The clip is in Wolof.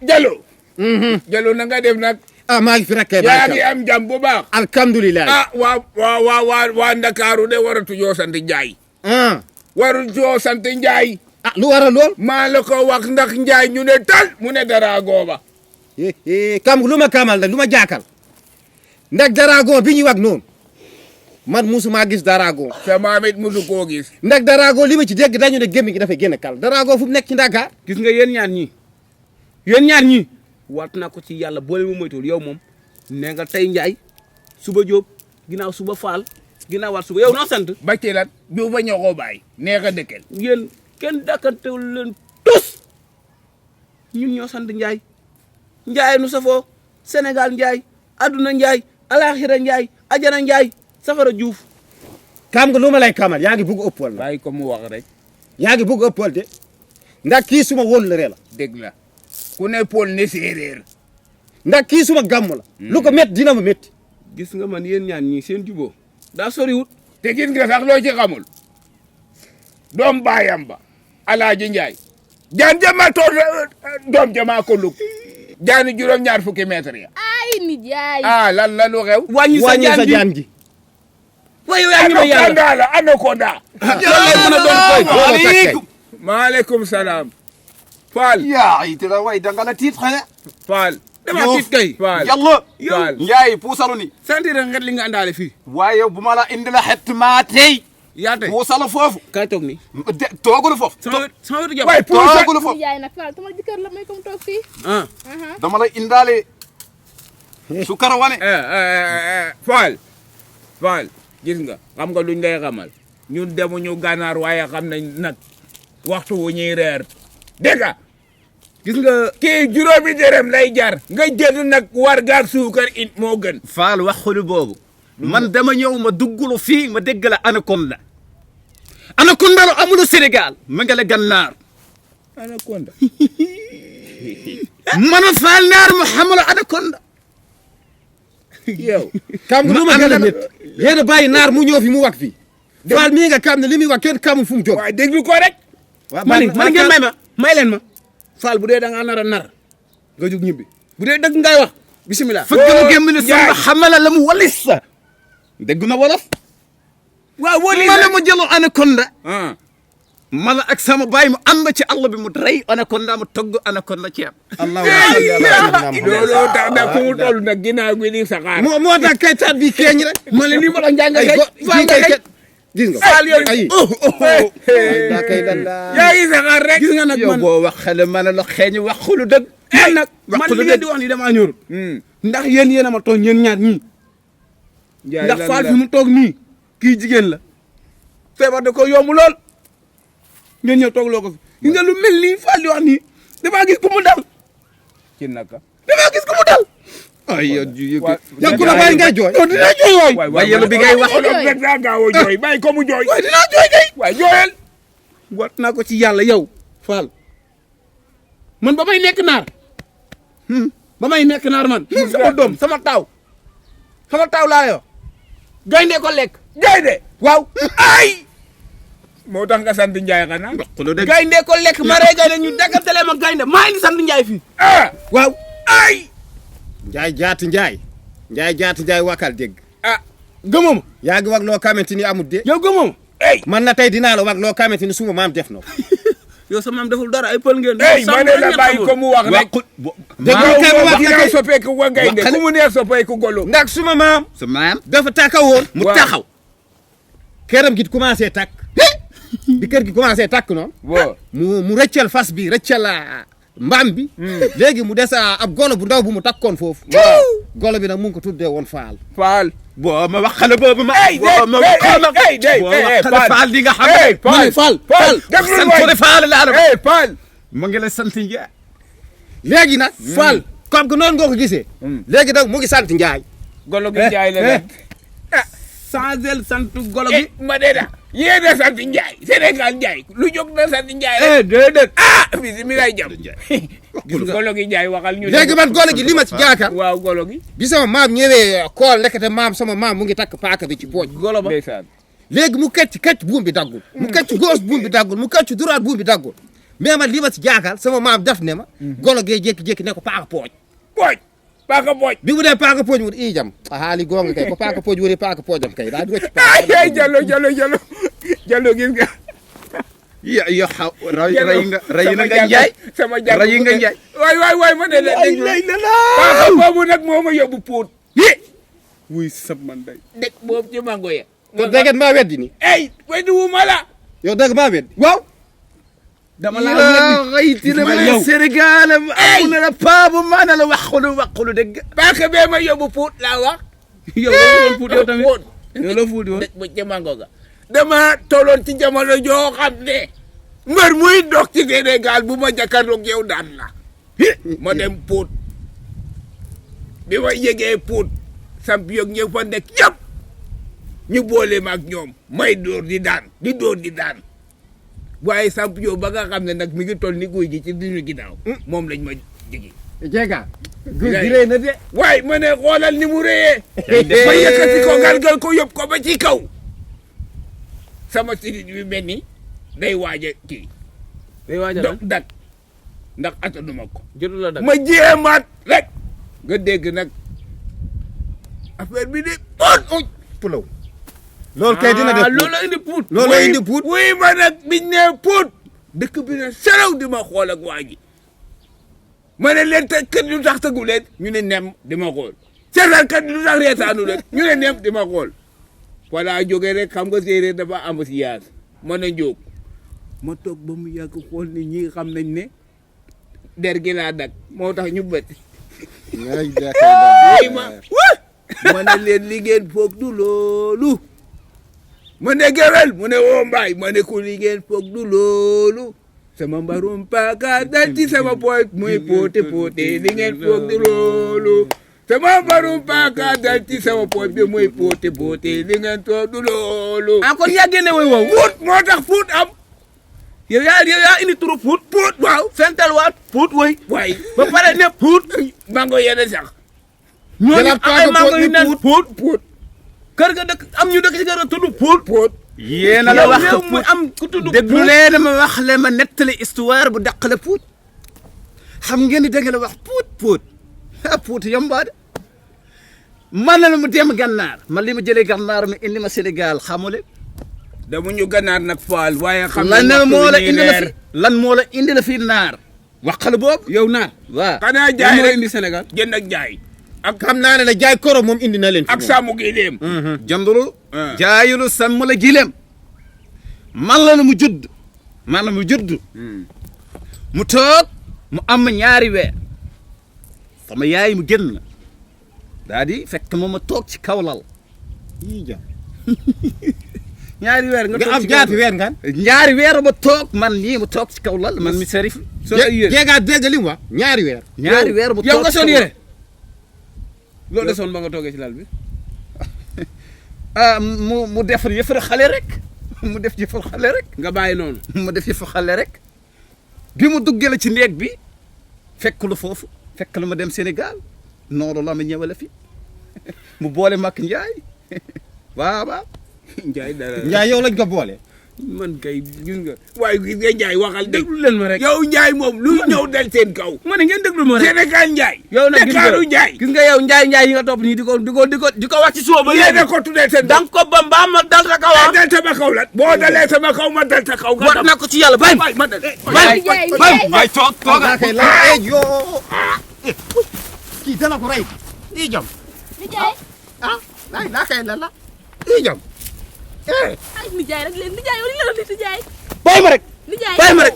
Jallo. Jallo na nga def nag. maa ngi fi rek kay. yaa ngi am jàmm bu baax. alhamdulilah. waa Ndakaaru de waratu joo sant Njaay. waratu joo sant Njaay. lu waral lool. maa la ko wax ndax Njaay ñu ne tal mu ne Darago ba. kam lu ma kamal nag lu ma jaakal. ndax Darago bi ñuy wax noonu. man musuma gis Darago. sa maam it musu koo gis. ndax Darago li ma ci dégg dañu ne gémmi gi dafay génn kal Darago fu mu nekk ci Ndakaar. gis nga yéen ñaar ñii waat naa ko ci yàlla boole mu moytuwul yow moom nee nga tey Njaay suba Jóob ginnaaw suba Faal ginnaaw waat suba yow noo sant. ba ci lan du fa ñoo ko bàyyi. neex a dëkkal. yéen kenn dàkkantewul leen tus ñun ñoo sant Njaay Njaay nu safoo Sénégal Njaay adduna Njaay alaxira Njaay ajana Njaay safara Juuf. kam nga lu ma lay kamal yaa ngi bugg ëppal la. bàyyi ko mu wax rek. yaa ngi bugg ëppal de ndax kii suma wóllëre la. dégg la ku ne Pool ne séeréer. ndax kii suma gàmm la. lu ko métti dina ma métti. gis nga man yéen ñaan ñii seen juboo daa soriwut. te gis nga sax loo ci xamul doom baayam ba Alaaji Njaay jaan jama toor doom jama ko lug jaani juróom-ñaar fukki mètre ya. ay nijaay. lan la lu xew. wàññi sa jaan gi waaye yow yaa ngi may yàlla anaconda la anaconda. salaamaaleykum. maaleykum salaam. Faal. yaa it la way danga la tiit xale. Faal. dama tiit kay. Faal. yàlla. Faal. Njaay puusalu ni. sentir nga li nga àndaale fii. waaye bu ma la indi la xet maa tey. yaa tey puusalu foofu. kaay toog nii. toogulu foofu. sama wetu jàpp. waay puusal toogulu foofu. nijaay nag Fall sama jëkkër la may ko mu toog fii. dama la indaale. sukara wane. Faal. Faal gis nga xam nga luñ lay xamal ñun demuñu gànnaar waaye xam nañ nag waxtu wu ñuy reer dégg nga gis nga kii juróomi dërëm lay jar nga jënd nag war gaar suukar it moo gën. Faal wax xulu boobu. man dama ñëw ma duggulu fii ma dégg la anaconda. anaconda la amulu Sénégal ma nga la gànnaar. anaconda. man a Faal naar mu xamula anaconda. yow. kam nga lu ma gën a métti. yéen a bàyyi naar mu ñëw fi mu wax fii. Faal mii nga kam ne li muy wax kenn kamul fu mu jóg. waaye déglu ko rek. man ngeen may leen ma Fall bu dee da ngaa nar a nar nga jug ñibbi bu dee dëgg ngay wax bisimilah. fëgg mu gémm ne sama xamala la mu walis sa. dégg na wolof. waaw woo lii ma ne mu jëlu anaconda. ah. mala ak sama baay mu ànd ci àll bi mu rey anaconda mu togg anaconda ceeb. looloo tax nag fu mu toll nag ginnaaw gi di saxaar. moo tax kay taat bi keeñ rek. ma ne nii ma la njàng kay Fall nga kay gis nga. Faal yow ay daa kay dan yaa ngi saxaar rek. gis nga nag yow man boo wax xale ma ne la xeeñ wax xulu dëgg. man nag man li ngeen di wax nii damaa ñorut ndax yéen a ma tooñ yéen ñaar ñii ndax Fall fi mu toog nii kii jigéen la feebar da ko yomb lool ngeen ñëw toog loo ko fi gis nga lu mel nii Fall di wax nii damaa gis ku mu dal ci naka. damaa gis ku mu dal ay yow yow ku la bàyyi ngay jooy. non dinaa jooy waay waaye yàlla bi ngay wax. olof rek daa gaaw a jooy bàyyi ko mu jooy. waay dinaa jooy kay waay jooyal. wat naa ko ci yàlla yow Fall man ba may nekk naar man sama doom sama taaw laa yo gaynde ko lekk gaynde. waaw ay. moo tax nga sant Njaay xanaa. xulu dëgg. gaynde ko lekk ma rey gaynde ñu daggantele ma gaynde maa ngi sant Njaay fii ah. waaw ay. Njaay jaati Njaay wakal dégg. gëmoo ma yaa ngi wax loo xamante ni amul de. yow gëmoo ma ey. man na tey dinaa la wax loo xamante ni suma maam def na ko. yow sa maam deful dara ay pël ngeen ey ma ne la bàyyi ko mu wax rek. dégg nga kay mu wax dina kay soppeeku wa gaynde ku mu neex soppeeku golo. ndax suma maam. sa maam. dafa tàkkawoon. mu waaw. taxaw. këram gi commencé tàkk. bi kër gi commencé tàkk noonu. waaw. mu rëccal fas bi rëccal mbaam bi. léegi mu des ab golo bu ndaw bu mu takkoon foofu. waaw. golo bi nag mu ngi ko tuddee woon Faal. Faal. boo ma wax xale boobu ma. ey boo ma wax xale ma. boo wax xale Faal di nga xam ne. Faal. déglu sant waay. ko de Faal laa la. ey Faal. ma ngi la sant Njaay. léegi nag. Faal comme que noonu nga ko gisee. léegi nag mu ngi sant Njaay. golo gi Njaay la nag. changel sant golo gi ma dee da yéen a sant Njaay Sénégal Njaay lu jóg na sant Njaay rek. déedéet mi lay jam. gis nga golo gi Njaay waxal ñu. léegi man golo gi li ma ci jaakar. waaw golo gi. bi sama maam ñëwee kool nekkate sama maam mu ngi takk paaka bi ci pooj. golo ba ndeysaan. léegi mu këcc buum bi daggul. mu këcc gauche buum bi daggul mu këcc droite buum bi daggul. mais man li ma si jaakal sama maam daf ne ma golo gee jékki-jékki ne ko paaka pooj paaka pooj bi mu dee paaka pooj mu i jam a haali gonga kay ko paaka pooj wori paaka poojam kay daa duga ci ay Jallo gis nga yow xaw ray na nga njaay sama jàpp ray nga njaay waay ma ne la dégg paaka boobu nag moo ma yóbbu Pout wuy sab man day dëkk boobu ci mango ya kon dégg maa weddi ni ey weddi wu ma la yow dégg maa weddi waaw dama la xayti la yow. Sénégal amu na la paabu maana la waxulu dégg paaka bee ma yóbbu Pout laa wax yow loo fuut yow tamit Pout yow loo fuut yow dëkk ba ci mango ga dama tolloon ci jamono joo xam ne mbër muy dox ci Sénégal bu ma jàkkaarloog yow daan la ma dem Pout bi ma yegee Pout champion ñëw fa nekk yëpp ñu boole ma ak ñoom may dóor di daan waaye champion ba nga xam ne nag mi ngi toll ni guy gi ci diñu ginnaaw moom lañ ma jigi jeega guy gi rëy na de waaye ma ne xoolal ni mu rëyee ma yëkkati ko galgal ko yóbbu ko ba ci kaw sama sidit bi mel ni day waaja kii day waajal donc dak ndax attanuma ko jotul la dag ma jéemaat rek nga dégg nag affaire bi de Pout pulaw loolu kay dina def loolu la indi Pout loolu la indi Pout wuy ma nag biñ ne Pout dëkk bi ne saraw di ma xool ak waa ji ma ne leen te kër lu tax tëggu leen ñu ne nem di ma xool seetal kat lu tax reetaanu leen ñu ne nem di ma xool voilà jógee rek xam nga séeréer dafa am si yaas ma ne njóog ma toog ba mu yàgg xool ni ñi xam nañ ne der gi laa dak moo tax ñu bët wuy ma ne leen li ngeen foog du loolu ma ne gewel mu ne woo mbaay ma ne ku li ngeen foog du loolu sama mbarum paaka dal ci sama poy muy poote li ngeen foog du loolu sama mbarum paaka dal ci sama poy bi muy poote li ngeen foog du loolu encore yaa génne way wow Pout moo tax Pout am yow yaa indi turu Pout waaw fental waat Pout way waay ba pare ne Pout mango yene sax ñooñu ay mango yu naan Pout kër ga dëkk am ñu dëkk ci kër ga tudd Pout yéena la wax yow mu am ku tudd déglu leen ma wax le ma nettali histoire bu dàqale Pout xam ngeen ni dégg la wax Pout Pout yombaade man la mu dem gànnaar man li ma jëlee gànnaar mi indi ma Sénégal xamule dama ñu gànnaar nag faal waaye xam lan moo la indi la fi lan moo la indi la fi naar waxal boobu yow naar waaw xanaa jaay rek indi Sénégal jënd ak jaay ak xam naa ne la jaay koro moom indi na leen fi ak sàmm gi léem jëndulu jaayulu sàmm la gileem man la mu judd mu toog mu am ñaari weer sama yaay mu génn daa di fekk moom ma toog ci kaw lal i jam ñaari weer nga nga am jaati weer ngaan ñaari weer ma toog man nii mu toog ci kaw lal man mi Serif jeegaa dégg li mu wax ñaari weer ñaari weer mu toog yow nga ci sol kaw yére loolu desoon ba nga toogee ci lal bi mu def yëfar xale rek mu def yëfar xale rek nga bàyyi noonu mu def yëfar xale rek bi mu duggee la ci néeg bi fekk lu foofu fekk lu ma dem Sénégal noonu la ma ñëwale fi mu boole makk Njaay waaw Njaay dara Njaay yow lañ ko boole man kay gis nga waaye gis nga Njaay waxal dëgg déglu leen ma rek yow Njaay moom lu ñëw dal seen kaw ma ne ngeen déglu ma rek Sénégal Njaay yow nag Dakaaru Njaay gis nga yow Njaay yi nga topp nii di ko wax ci suba ba yéen a ko tuddee seen danga ko ba mbaam ma dal sa kaw dal sama kaw la boo dalee sama kaw ma dal sa kaw nga wat na ko ci yàlla bay ma dal bay toog daa kay la yoo kii dana ko rey i jam nijaay laa kay la i jam ay nijaay rek leen nijaay yow li la doon nijaay bay ma rek nijaay bay ma rek